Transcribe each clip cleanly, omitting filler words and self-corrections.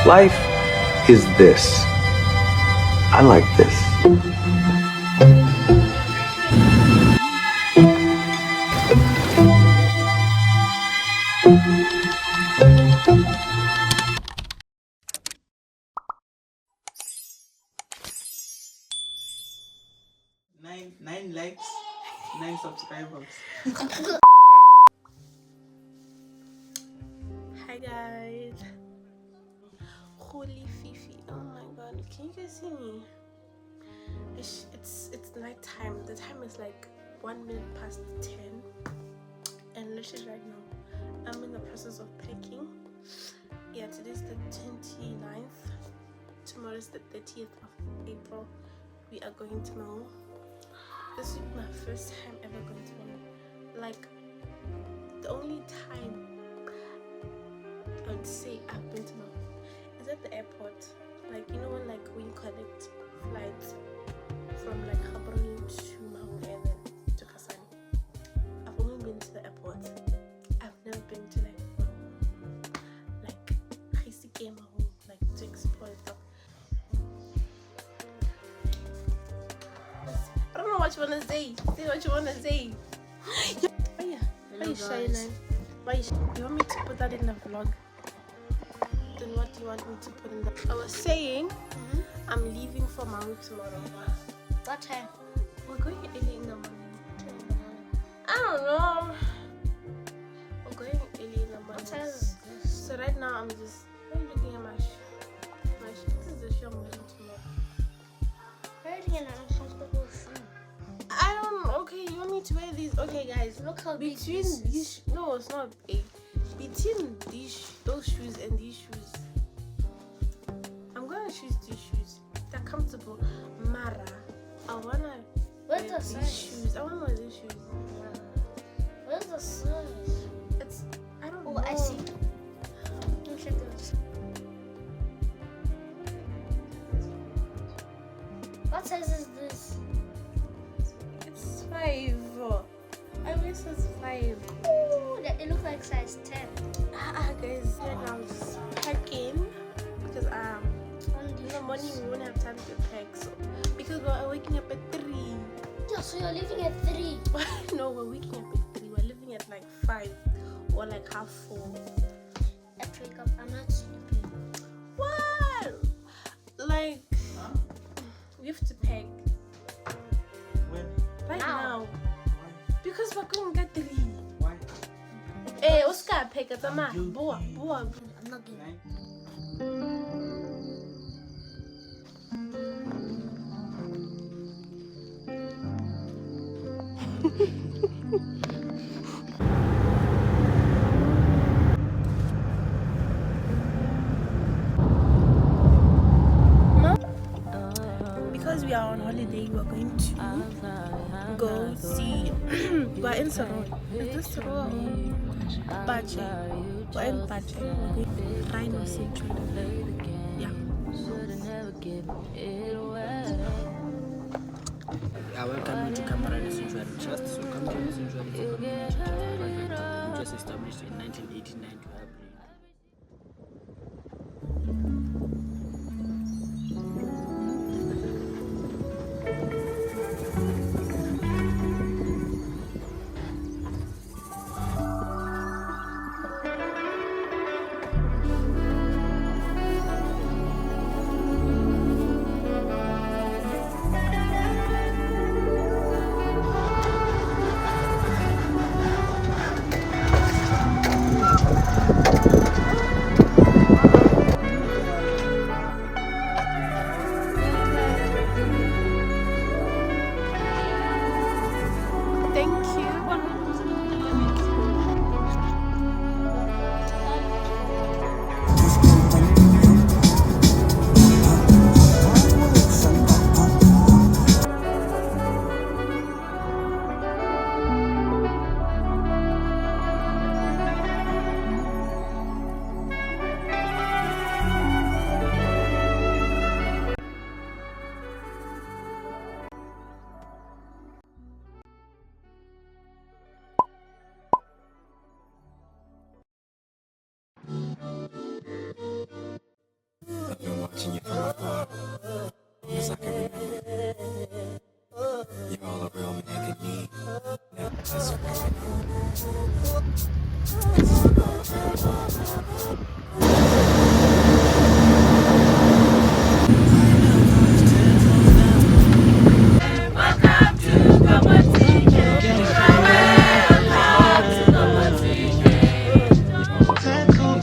Life is this. I like this. 9 likes, 9 subscribers. Hi guys. Holy Fifi. Oh my god. Can you guys see me? It's night time. The time is like 1 minute past 10. And literally right now I'm in the process of packing. Yeah, today's the 29th. Tomorrow is the 30th of April. We are going to Mau. This will be my first time ever going to Mau. Like, the only time I would say I've been to Mau is at the airport. Like, you know when like we collect flights from like Gaborone to Mau and then to Kasane. I've only been to the airport. I've never been to like Mau. Like Gaisike Mau, like to explore it. I don't know what you wanna say. Say what you wanna say. Oh yeah. Why you shy, man? Why you shy? You want me to put that in the vlog? Then what do you want me to put in the? I was saying, I'm leaving for Mau tomorrow. What time? We're going early in the morning. I don't know. We're going early in the morning. What time is this? So right now I'm just looking at my shoe. This is the shoe I'm wearing tomorrow. Where are you uncomfortable shoe? I don't know. Okay, you want me to wear these? Okay, guys. Look how big Between this is. these, no, it's not big. Between those shoes and these shoes, I'm gonna choose these shoes. They're comfortable. Mara, I wanna Where's wear the these size? shoes. I wanna wear these shoes. Where's the size? I don't Oh, know. I see. Let me check this. What size is this? It's 5. I wish it's 5. Ooh, it looks like size 10. Guys, right now I'm just packing because in the morning we won't have time to pack. So because we're waking up at 3. Yeah, so you're leaving at 3. No, we're waking up at 3. We're leaving at like 5 or like half 4. At wake up, I'm not sleeping. What? Like, we have to pack When? right Now. now because we're going to get 3. Why? Hey, Oscar, pack it. I'm guilty. boa. I'm not getting 9. Because we are on holiday, we're going to go see. We're in Saro. Is this Saro? Bache. We're in Bache. We're going to Rhino Sanctuary. Yeah. I welcome you to Camarada Sanctuary Trust. So come to the Sanctuary for community project, just established in 1989 to help you.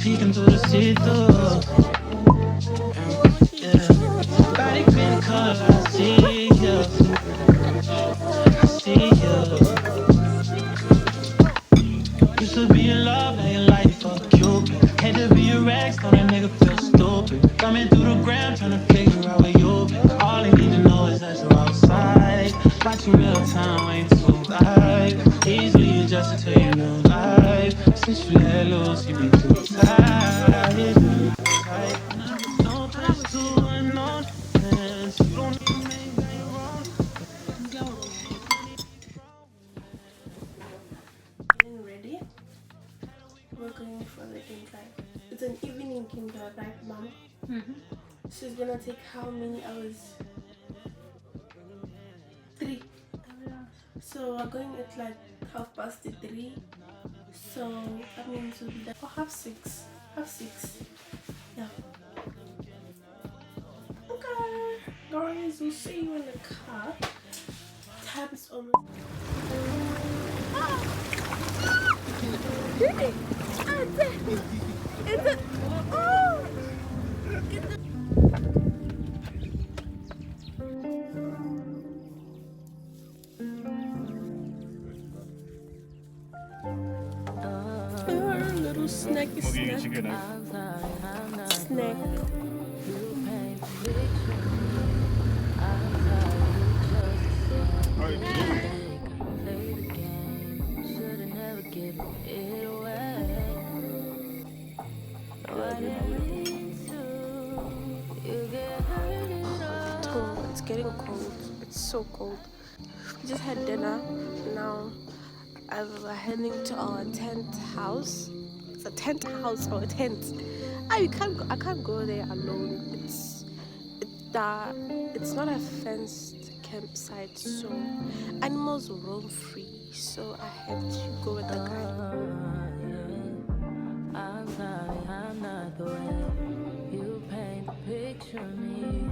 Peeking through the see-through. Yeah. Body paint colors, I see you. I see you. Used to be in love, now your life fuck Cupid. Hate to be a ex, know that nigga feel stupid. Coming through the gram, trying to figure out where you been. All I need to know is that you're outside. Watching real time, ain't too live. Easily adjusted to your new life. Since you let loose, you be too tired. No place to unknown. And you don't even make that you're wrong. Getting ready. We're going for the game drive. It's an evening game drive, right, Mom? She's gonna take how many hours? 3. So we're going at like 3:30. So that means we'll be there for 6:30. 6:30. Yeah. Okay, guys, we'll see you in the car. Time's almost. Little snacky snack. Oh, it's getting cold. It's so cold. We just had dinner. Now we're heading to our tent house. It's a tent house or a tent. I can't go there alone. It's not a fenced campsite, so animals roam free. So I had to go with the guy. I'm sorry, I'm not the way you paint the picture of me.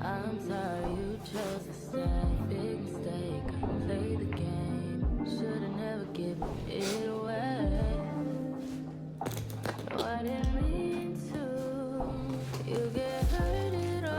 I'm sorry you chose to stay. Big mistake, play the game. Should've never given it away. No, I didn't mean to. You get hurt it all.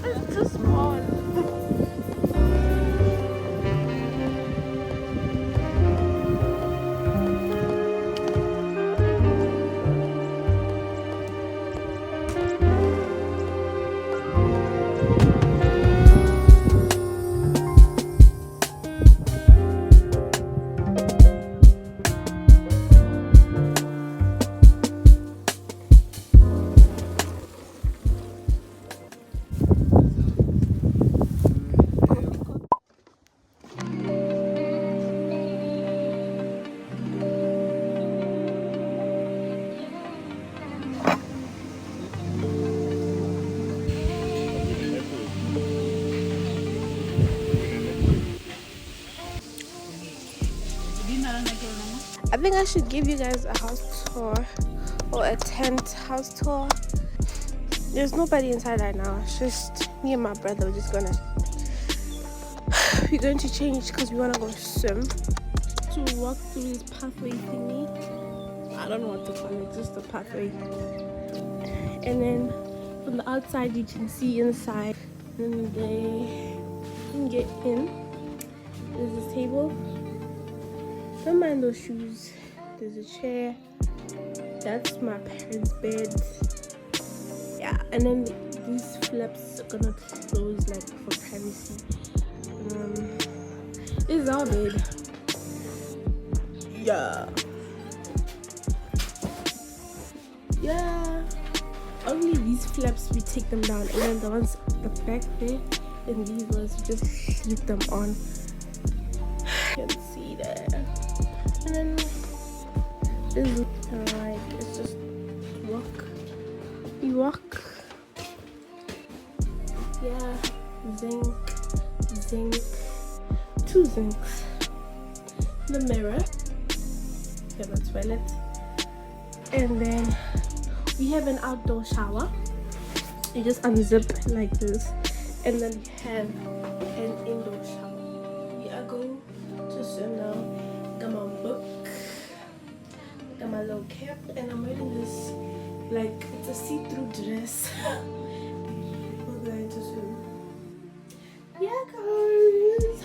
It's too small. I think I should give you guys a house tour or a tent house tour. There's nobody inside right now. It's just me and my brother. We're going to change because we want to go swim. To walk through this pathway thingy. I don't know what to call it. Just a pathway. And then from the outside you can see inside. And they can get in. There's this table. Don't mind those shoes. There's a chair. That's my parents' bed. Yeah, and then these flaps are gonna close like for privacy. This is our bed. Yeah. only these flaps we take them down, and then the ones at the back there, and these ones we just slip them on. You can see that. And then this is like it's just walk. You walk. Yeah, zinc, 2 zincs. The mirror. Yeah, the toilet. And then we have an outdoor shower. You just unzip like this, and then you have an indoor shower. We are going to swim now. Got my book, got my little cap, and I'm wearing this like it's a see-through dress. We're going to swim. Yeah, guys.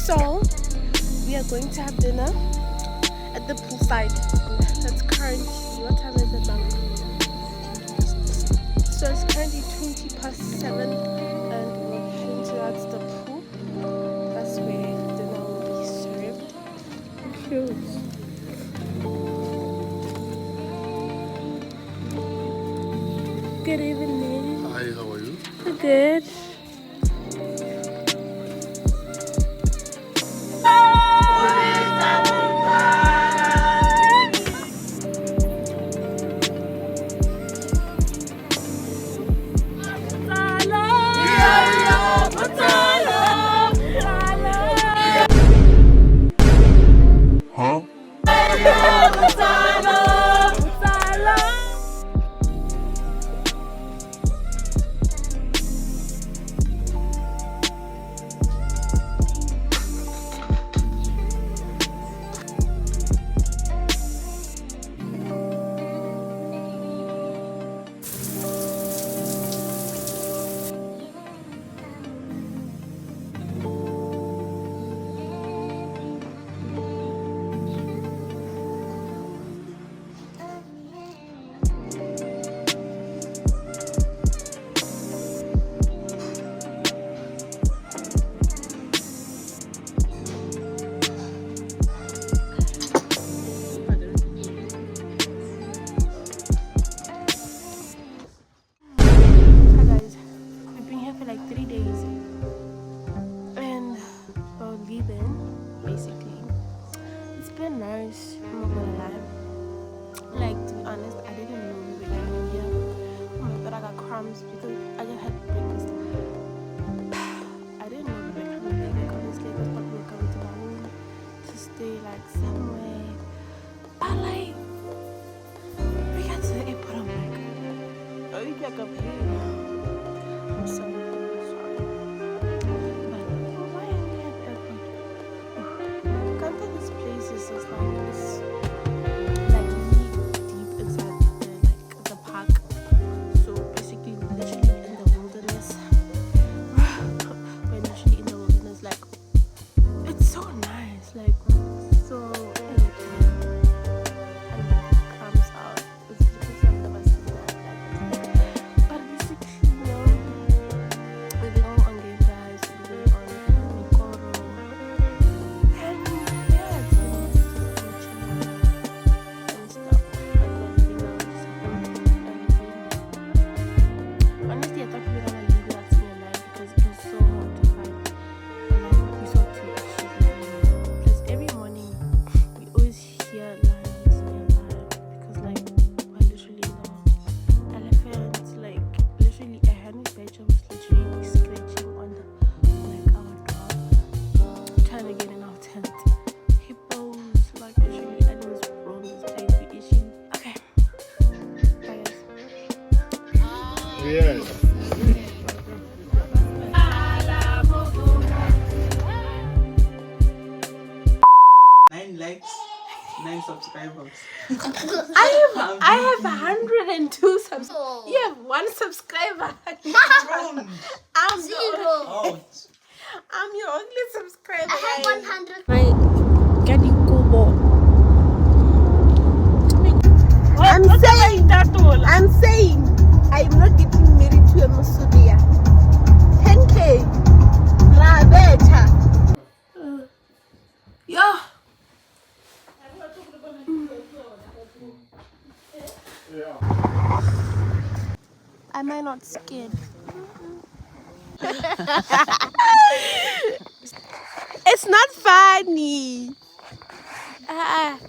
So we are going to have dinner at the poolside. That's currently, what time is it now? So it's currently 7:20, and we're heading towards the pool. That's where dinner will be served. Cute. Good evening. Hi, how are you? Good. Hi guys, we've been here for like 3 days, and we're leaving basically. It's been nice, I'm not gonna lie. Like, to be honest, I didn't know we were coming here. Oh my god, I got crumbs because I just had breakfast. I didn't know we were coming here, like honestly I thought we were coming to my room to stay like somewhere. But like, we got to the airport, I'm like, oh, you back up here. I'm sorry. But why are we at the airport? Can't tell this place is just like this, like really deep inside the park. So basically, literally in the wilderness. We're literally in the wilderness. Like, it's so nice. Like, so. Crumbs out. It's because I've never seen that. But Yes. 9 likes, 9 subscribers. I have 102 subs. Oh. You have 1 subscriber. Wrong. I'm Zero. Ouch. I'm your only subscriber. I have guys. 100. My Gadi Kubo. I'm saying I'm not getting married to a Musudia. 10K. La beta. Yeah. Am I not scared? It's not funny. Ah.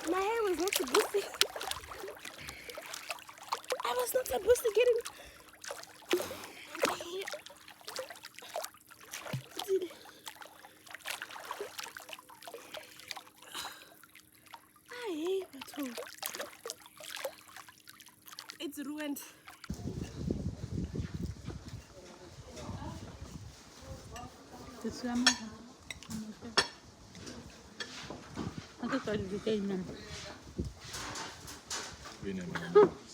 My hair was not supposed to. I was not supposed to get in. I hate Batu. It's ruined.